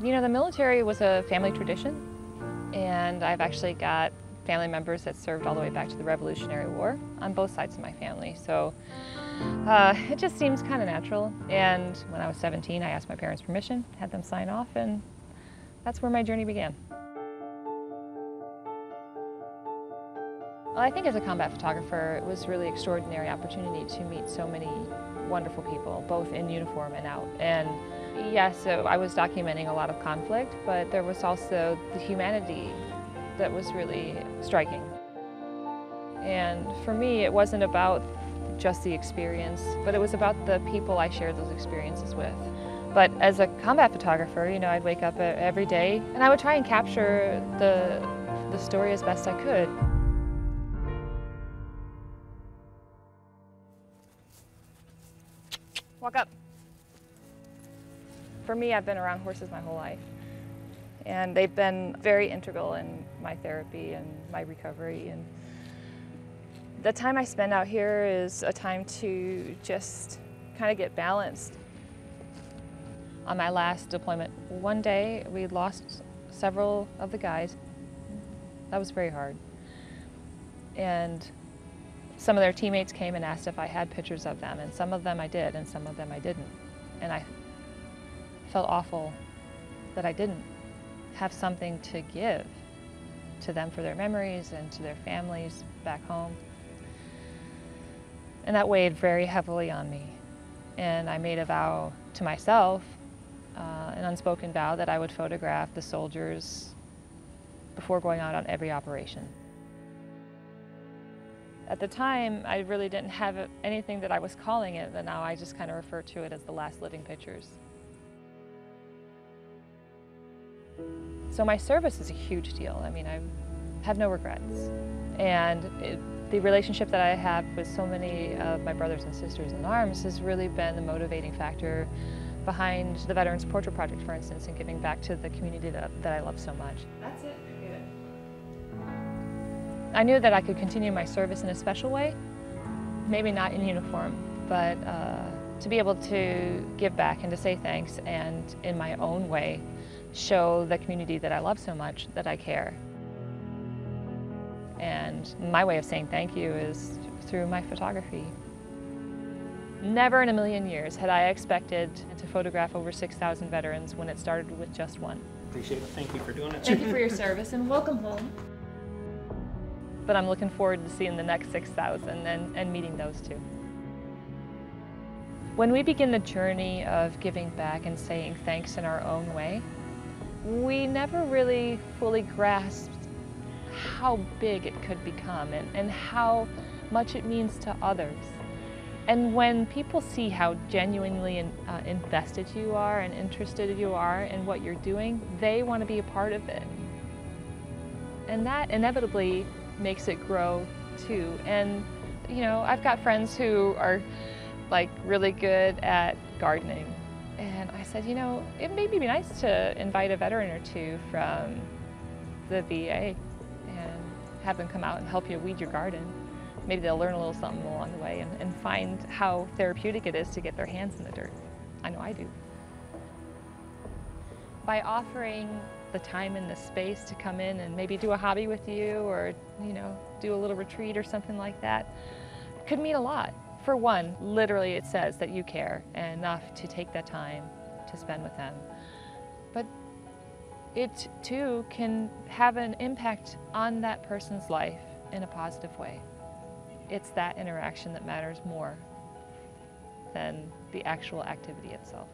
You know, the military was a family tradition, and I've actually got family members that served all the way back to the Revolutionary War on both sides of my family. So it just seems kind of natural. And when I was 17, I asked my parents' permission, had them sign off, and that's where my journey began. Well, I think as a combat photographer, it was a really extraordinary opportunity to meet so many wonderful people, both in uniform and out. And yes, so I was documenting a lot of conflict, but there was also the humanity that was really striking. And for me, it wasn't about just the experience, but it was about the people I shared those experiences with. But as a combat photographer, you know, I'd wake up every day and I would try and capture the story as best I could. Walk up. For me, I've been around horses my whole life, and they've been very integral in my therapy and my recovery. And the time I spend out here is a time to just kind of get balanced. On my last deployment, one day we lost several of the guys. That was very hard. And some of their teammates came and asked if I had pictures of them, and some of them I did, and some of them I didn't. And I felt awful that I didn't have something to give to them for their memories and to their families back home. And that weighed very heavily on me. And I made a vow to myself, an unspoken vow, that I would photograph the soldiers before going out on every operation. At the time, I really didn't have anything that I was calling it, but now I just kind of refer to it as the last living pictures. So my service is a huge deal. I mean, I have no regrets. And the relationship that I have with so many of my brothers and sisters in arms has really been the motivating factor behind the Veterans Portrait Project, for instance, and giving back to the community that I love so much. That's it. Good. I knew that I could continue my service in a special way, maybe not in uniform, but to be able to give back and to say thanks, and in my own way show the community that I love so much that I care. And my way of saying thank you is through my photography. Never in a million years had I expected to photograph over 6,000 veterans when it started with just one. Appreciate it. Thank you for doing it. Thank you for your service and welcome home. But I'm looking forward to seeing the next 6,000 and meeting those too. When we begin the journey of giving back and saying thanks in our own way, we never really fully grasped how big it could become and how much it means to others. And when people see how genuinely invested you are and interested you are in what you're doing, they want to be a part of it. And that inevitably makes it grow too. And you know, I've got friends who are like really good at gardening. And I said, you know, it may be nice to invite a veteran or two from the VA and have them come out and help you weed your garden. Maybe they'll learn a little something along the way and find how therapeutic it is to get their hands in the dirt. I know I do. By offering the time and the space to come in and maybe do a hobby with you, or you know, do a little retreat or something like that, could mean a lot. For one, literally it says that you care enough to take that time to spend with them. But it too can have an impact on that person's life in a positive way. It's that interaction that matters more than the actual activity itself.